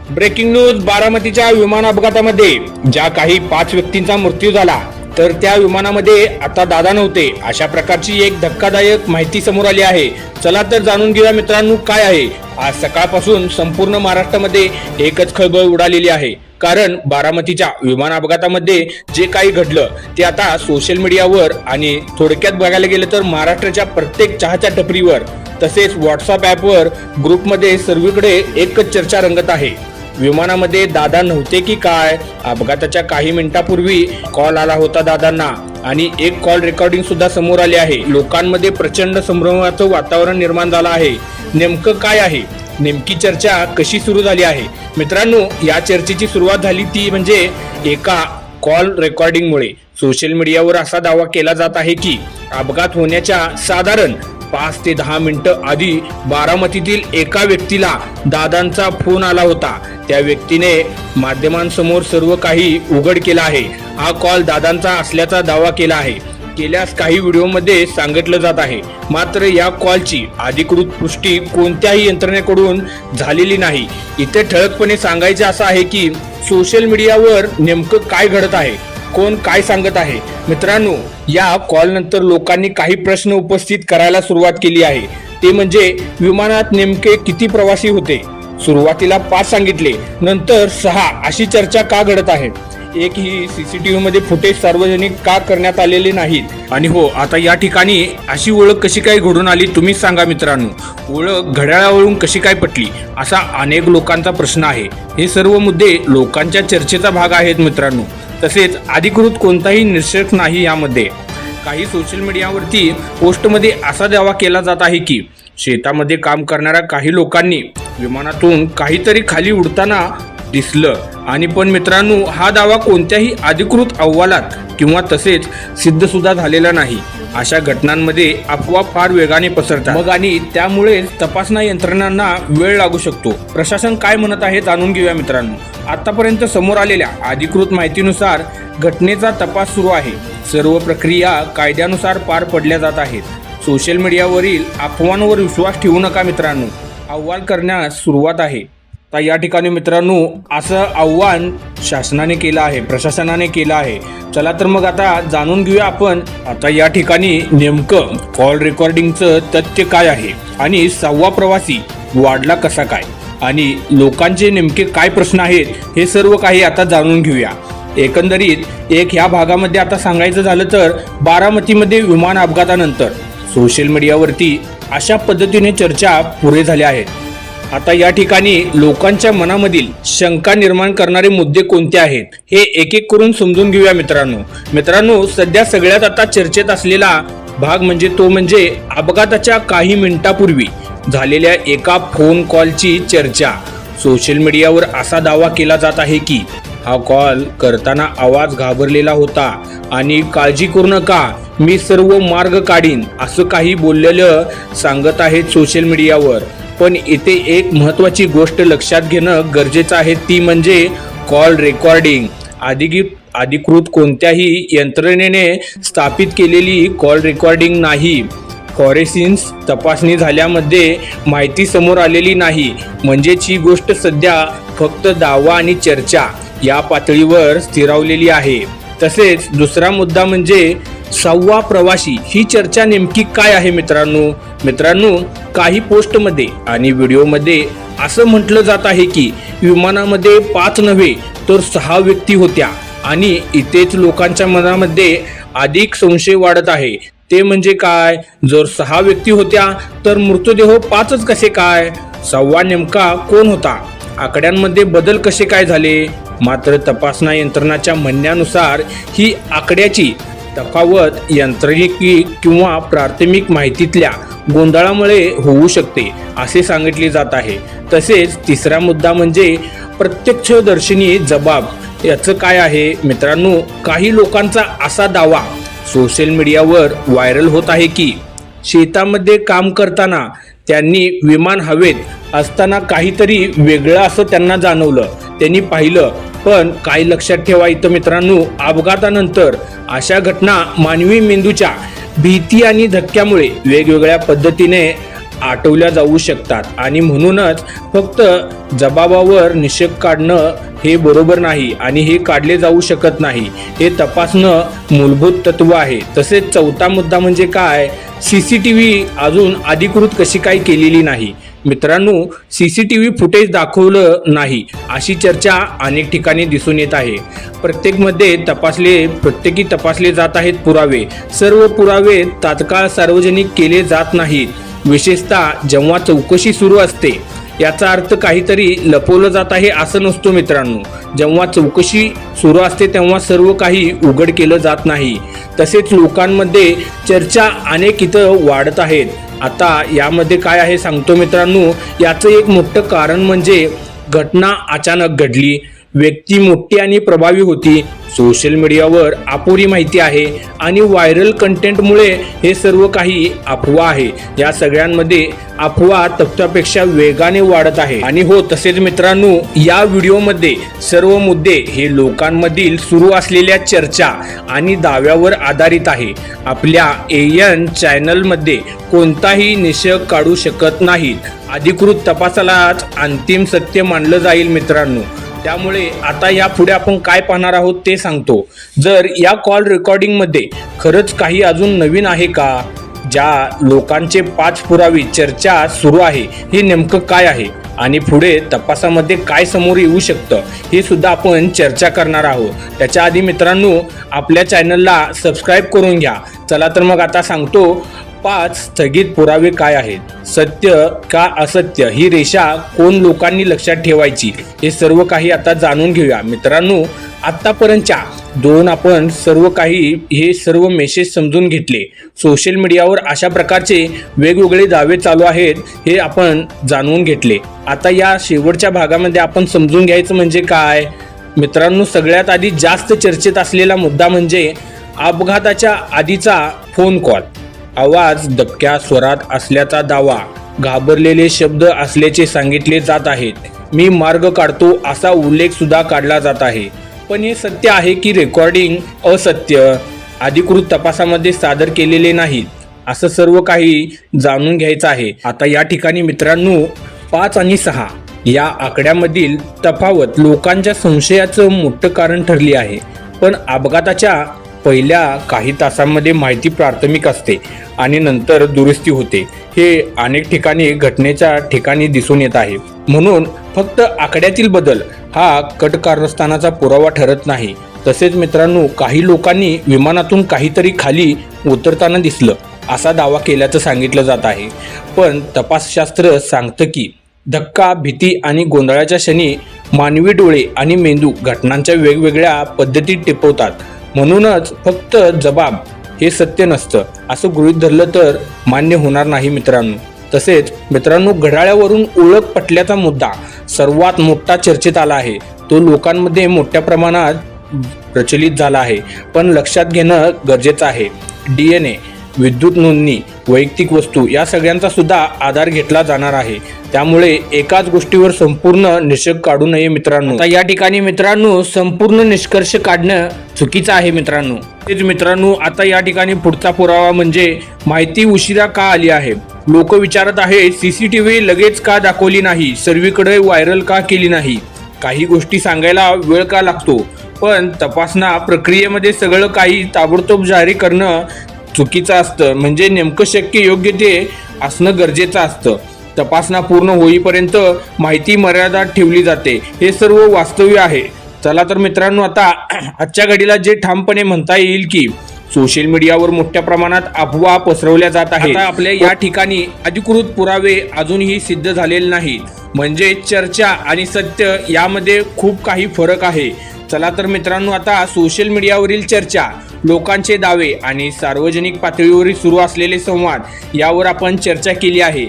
Breaking news. बारामतीच्या विमान अपघातामध्ये ज्या काही 5 व्यक्तींचा मृत्यू झाला तर त्या विमानामध्ये आता दादा नव्हते, अशा प्रकारची एक धक्कादायक माहिती समोर आली आहे। चला तर जाणून घेऊया मित्रांनो काय आहे। आज सकाळपासून संपूर्ण महाराष्ट्रामध्ये एकच खळबळ उडालेली आहे, कारण बारामतीच्या विमान अपघातामध्ये जे काही घडलं ते आता सोशल मीडियावर आणि थोडक्यात बघायला गेलं तर महाराष्ट्राच्या प्रत्येक चहाच्या टपरीवर तसेच व्हॉट्सअप ॲपवर ग्रुपमध्ये सर्वीकडे एकच चर्चा रंगत आहे। विमानामध्ये दादा नव्हते की काय? अपघाताच्या काही मिनिटांपूर्वी कॉल आला होता दादांना आणि एक कॉल रेकॉर्डिंग सुद्धा समोर आले आहे। लोकांमध्ये प्रचंड संभ्रमाचं वातावरण निर्माण झालं आहे। नेमकं काय आहे, नेमकी चर्चा कशी सुरू झाली आहे? मित्रांनो, या चर्चेची सुरुवात झाली ती म्हणजे एका कॉल रेकॉर्डिंगमुळे। सोशल मीडियावर असा दावा केला जात आहे की अपघात होण्याच्या साधारण 5 ते 10 मिनिटं आधी बारामतीतील एका व्यक्तीला दादांचा फोन आला होता। त्या व्यक्तीने माध्यमांसमोर सर्व काही उघड केलं आहे। हा कॉल दादांचा असल्याचा दावा केला आहे, केल्यास काही व्हिडिओमध्ये सांगितलं जात आहे। मात्र या कॉलची अधिकृत पुष्टी कोणत्याही यंत्रणेकडून झालेली नाही। इथे ठळकपणे सांगायचं असं आहे की सोशल मीडियावर नेमकं काय घडत आहे, कोण काय सांगत आहे। मित्रांनो, या कॉल नंतर लोकांनी काही प्रश्न उपस्थित करायला सुरुवात केली आहे। ते म्हणजे विमानात नेमके किती प्रवासी होते? सुरुवातीला 5 सांगितले, नंतर 6 अशी चर्चा का घडत आहे? एकही सीसीटीव्ही मध्ये फुटेज सार्वजनिक का करण्यात आलेले नाहीत? आणि हो, आता या ठिकाणी अशी ओळख कशी काय घडून आली तुम्हीच सांगा मित्रांनो। ओळख घड्याळावरून कशी काय पटली, असा अनेक लोकांचा प्रश्न आहे। हे सर्व मुद्दे लोकांच्या चर्चेचा भाग आहेत मित्रांनो। तसेच अधिकृत कोणताही निष्कर्ष नाही यामध्ये। काही सोशल मीडियावरती पोस्टमध्ये असा दावा केला जात आहे की शेतामध्ये काम करणाऱ्या काही लोकांनी विमानातून काहीतरी खाली उडताना दिसलं। आणि पण मित्रांनो, हा दावा कोणत्याही अधिकृत अहवालात किंवा तसेच सिद्ध सुद्धा झालेला नाही। अशा घटनांमध्ये अफवा फार वेगाने पसरतात मग, आणि त्यामुळे तपासणा यंत्रणांना वेळ लागू शकतो। प्रशासन काय म्हणत आहे जाणून घेऊया मित्रांनो। आतापर्यंत समोर आलेल्या अधिकृत माहितीनुसार घटनेचा तपास सुरू आहे। सर्व प्रक्रिया कायद्यानुसार पार पडल्या जात आहेत। सोशल मीडियावरील अफवांवर विश्वास ठेवू नका मित्रांनो, अहवाल करण्यास सुरुवात आहे। तर या ठिकाणी मित्रांनो असं आव्हान शासनाने केलं आहे, प्रशासनाने केलं आहे। चला तर मग आता जाणून घेऊया आपण आता या ठिकाणी नेमकं कॉल रेकॉर्डिंगचं तथ्य काय आहे आणि 6वा प्रवासी वाढला कसा काय आणि लोकांचे नेमके काय प्रश्न आहेत, हे सर्व काही आता जाणून घेऊया। एकंदरीत ह्या भागामध्ये आता सांगायचं झालं तर बारामतीमध्ये विमान अपघातानंतर सोशल मीडियावरती अशा पद्धतीने चर्चा पुरे झाल्या आहेत। आता या ठिकाणी लोकांच्या मनामधील शंका निर्माण करणारे मुद्दे कोणते आहेत हे एक एक करून समजून घेऊया मित्रांनो, सध्या सगळ्यात आता चर्चेत असलेला भाग म्हणजे अपघाताच्या काही मिनिटांपूर्वी झालेल्या एका फोन कॉलची चर्चा। सोशल मीडियावर असा दावा केला जात आहे की हा कॉल करताना आवाज घाबरलेला होता आणि काळजी करू नका, मी सर्व मार्ग काढीन, असं काही बोललेलं सांगत आहेत सोशल मीडियावर। पण इथे एक महत्त्वाची गोष्ट लक्षात घेणं गरजेचं आहे, ती म्हणजे कॉल रेकॉर्डिंग अधिकृत कोणत्याही यंत्रणेने स्थापित केलेली कॉल रेकॉर्डिंग नाही। फॉरेन्सिक तपासणी झाल्यामध्ये माहिती समोर आलेली नाही, म्हणजेच ही गोष्ट सध्या फक्त दावा आणि चर्चा या पातळीवर स्थिरावलेली आहे। तसेच दुसरा मुद्दा म्हणजे 6वा प्रवासी ही चर्चा नेमकी काय आहे मित्रांनो, काही पोस्टमध्ये आणि व्हिडिओमध्ये असं म्हटलं जात आहे की विमानामध्ये 5 नव्हे तर 6 व्यक्ती होत्या आणि इथेच लोकांच्या मनामध्ये अधिक संशय वाढत आहे। ते म्हणजे काय? जर 6 व्यक्ती होत्या तर मृतदेह 5च कसे काय? 6वा नेमका कोण होता? आकड्यांमध्ये बदल कसे काय झाले? मात्र तपासणा यंत्रणाच्या म्हणण्यानुसार ही आकड्याची तफावत यांत्रिकी किंवा प्राथमिक माहितीतल्या गोंधळामुळे होऊ शकते असे सांगितले जात आहे। तसेच तिसरा मुद्दा म्हणजे प्रत्यक्षदर्शीनी जबाब। याचं काय आहे मित्रांनो, काही लोकांचा असा दावा सोशल मीडियावर व्हायरल होत आहे की शेतामध्ये काम करताना त्यांनी विमान हवेत असताना काहीतरी वेगळं असं त्यांना जाणवलं, त्यांनी पाहिलं। पण काय लक्षात ठेवा इथं मित्रांनो, अपघातानंतर अशा घटना मानवी मेंदूच्या भीती आणि धक्क्यामुळे वेगवेगळ्या पद्धतीने आटवल्या जाऊ शकतात आणि म्हणूनच फक्त जबाबावर निषेध काढणं हे बरोबर नाही आणि हे काढले जाऊ शकत नाही. हे तपासणं मूलभूत तत्व आहे. तसेच चौथा मुद्दा म्हणजे काय, CCTV अजून अधिकृत कशी काय केलेली नाही. मित्रांनो, CCTV फुटेज दाखवलं नाही अशी चर्चा अनेक ठिकाणी दिसून येत आहे. प्रत्येकी तपासले जात आहेत पुरावे. सर्व पुरावे तात्काळ सार्वजनिक केले जात नाहीत, विशेषतः जेव्हा चौकशी सुरू असते. याचा अर्थ काहीतरी लपवलं जात आहे असं नसतो मित्रांनो. जेव्हा चौकशी सुरू असते तेव्हा सर्व काही उघड केलं जात नाही. तसेच लोकांमध्ये चर्चा अनेक इथं वाढत आहेत. आता यामध्ये काय आहे सांगतो मित्रांनो. याचं एक मोठं कारण म्हणजे घटना अचानक घडली, व्यक्ती मोठी आणि प्रभावी होती, सोशल मीडियावर अपुरी माहिती आहे आणि व्हायरल कंटेंटमुळे हे सर्व काही अफवा आहे. या सगळ्यांमध्ये अफवा तथ्यापेक्षा वेगाने वाढत आहे. आणि हो, तसेच मित्रांनो, या व्हिडिओमध्ये सर्व मुद्दे हे लोकांमधील सुरू असलेल्या चर्चा आणि दाव्यावर आधारित आहे. आपल्या AN चॅनलमध्ये कोणताही निषेध काढू शकत नाहीत. अधिकृत तपासालाच अंतिम सत्य मानलं जाईल मित्रांनो. त्यामुळे आता या पुढे आपण काय पाहणार आहोत ते सांगतो. जर या कॉल रेकॉर्डिंगमध्ये खरंच काही अजून नवीन आहे का, ज्या लोकांचे 5 पुरावे चर्चा सुरू आहे, हे नेमकं काय आहे आणि पुढे तपासामध्ये काय समोर येऊ शकतं हे सुद्धा आपण चर्चा करणार आहोत. त्याच्या आधी मित्रांनो, आपल्या चॅनलला सबस्क्राईब करून घ्या. चला तर मग आता सांगतो 5 स्थगित पुरावे काय आहेत. सत्य का असत्य ही रेषा कोण लोकांनी लक्षात ठेवायची हे सर्व काही आता जाणून घेऊया मित्रांनो. आतापर्यंतच्या 2 आपण हे सर्व मेसेज समजून घेतले. सोशल मीडियावर अशा प्रकारचे वेगवेगळे दावे चालू आहेत हे आपण जाणून घेतले. आता या शेवटच्या भागामध्ये आपण समजून घ्यायचं म्हणजे काय मित्रांनो. सगळ्यात आधी जास्त चर्चेत असलेला मुद्दा म्हणजे अपघाताच्या आधीचा फोन कॉल. आवाज दबक्या स्वरात असल्याचा दावा, घाबरलेले शब्द असल्याचे सांगितले जात आहेत. मी मार्ग काढतो असा उल्लेख सुद्धा काढला जात आहे. पण हे सत्य आहे की रेकॉर्डिंग असत्य, अधिकृत तपासामध्ये सादर केलेले नाहीत, असं सर्व काही जाणून घ्यायचं आहे. आता या ठिकाणी मित्रांनो 5 आणि 6 या आकड्यामधील तफावत लोकांच्या संशयाचं मोठं कारण ठरली आहे. पण अपघाताच्या पहिल्या काही तासांमध्ये माहिती प्राथमिक असते आणि नंतर दुरुस्ती होते. हे अनेक ठिकाणी घटनेच्या ठिकाणी दिसून येत आहे. म्हणून फक्त आकड्यातील बदल हा कट कारस्थानाचा पुरावा ठरत नाही. तसेच मित्रांनो, काही लोकांनी विमानातून काहीतरी खाली उतरताना दिसलं असा दावा केल्याचं सांगितलं जात आहे. पण तपासशास्त्र सांगतं की धक्का, भीती आणि गोंधळाच्या क्षणी मानवी डोळे आणि मेंदू घटनांच्या वेगवेगळ्या पद्धतीत टिपवतात. म्हणूनच फक्त जबाब हे सत्य नसतं असं गृहीत धरलं तर मान्य होणार नाही मित्रांनो. तसेच मित्रांनो, घड्याळावरून ओळख पटल्याचा मुद्दा सर्वात मोठा चर्चेत आला आहे. तो लोकांमध्ये मोठ्या प्रमाणात प्रचलित झाला आहे. पण लक्षात घेणं गरजेचं आहे, DNA, विद्युत नोंदणी, वैयक्तिक वस्तू या सगळ्यांचा सुद्धा आधार घेतला जाणार आहे. त्यामुळे एकाच गोष्टीवर संपूर्ण निष्कर्ष काढू नये मित्रांनो. आता या ठिकाणी मित्रांनो संपूर्ण निष्कर्ष काढणं चुकीचं आहे मित्रांनो. तेच मित्रांनो, आता या ठिकाणी पुढचा पुरावा म्हणजे माहिती उशिरा का आली आहे. लोक विचारत आहे CCTV लगेच का दाखवली नाही, सर्वीकडे व्हायरल का केली नाही, काही गोष्टी सांगायला वेळ का लागतो. पण तपासणा प्रक्रियेमध्ये सगळं काही ताबडतोब जारी करणं चुकीचं असतं. म्हणजे नेमकं शक्य योग्य ते असणं गरजेचं असतं. तपासणा पूर्ण होईपर्यंत माहिती मर्यादात ठेवली जाते. हे सर्व वास्तव्य आहे. चला तर मित्रांनो, आता आजच्या घडीला जे ठामपणे म्हणता येईल की सोशल मीडियावर मोठ्या प्रमाणात अफवा पसरवल्या जात आहेत. आपल्या या ठिकाणी अधिकृत पुरावे अजूनही सिद्ध झालेले नाहीत. म्हणजे चर्चा आणि सत्य यामध्ये खूप काही फरक आहे. चला तर मित्रांनो, आता सोशल मीडियावरील चर्चा, लोकांचे दावे आणि सार्वजनिक पातळीवरील सुरू असलेले संवाद यावर आपण चर्चा केली आहे.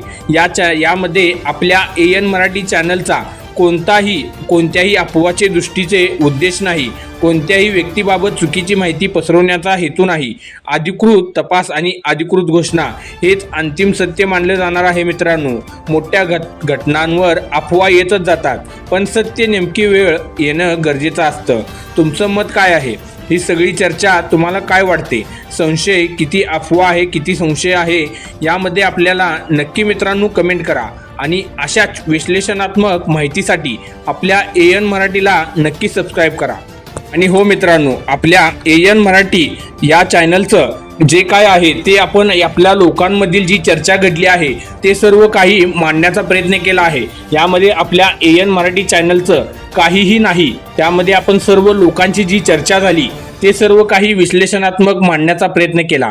यामध्ये आपल्या AN मराठी चॅनलचा कोणत्याही अफवाचे दृष्टीचे उद्देश नाही, कोणत्याही व्यक्तीबाबत चुकीची माहिती पसरवण्याचा हेतू नाही. अधिकृत तपास आणि अधिकृत घोषणा हेच अंतिम सत्य मानले जाणार आहे मित्रांनो. मोठ्या घटनांवर अफवा येतच जातात, पण सत्य नेमकी वेळ येणं गरजेचं असतं. तुमचं मत काय आहे ही सगळी चर्चा तुम्हाला काय वाटते? संशय किती अफवा आहे, किती संशय आहे, यामध्ये आपल्याला नक्की मित्रांनो कमेंट करा. आणि अशाच विश्लेषणात्मक माहितीसाठी आपल्या AN मराठीला नक्की सबस्क्राईब करा. आणि हो मित्रांनो, आपल्या AN मराठी या चॅनलचं जे काय आहे ते आपण आपल्या लोकांमधील जी चर्चा घडली आहे ते सर्व काही मांडण्याचा प्रयत्न केला आहे. यामध्ये आपल्या AN मराठी चॅनलचं काहीही नाही. त्यामध्ये आपण सर्व लोकांची जी चर्चा झाली ते सर्व काही विश्लेषणात्मक मांडण्याचा प्रयत्न केला.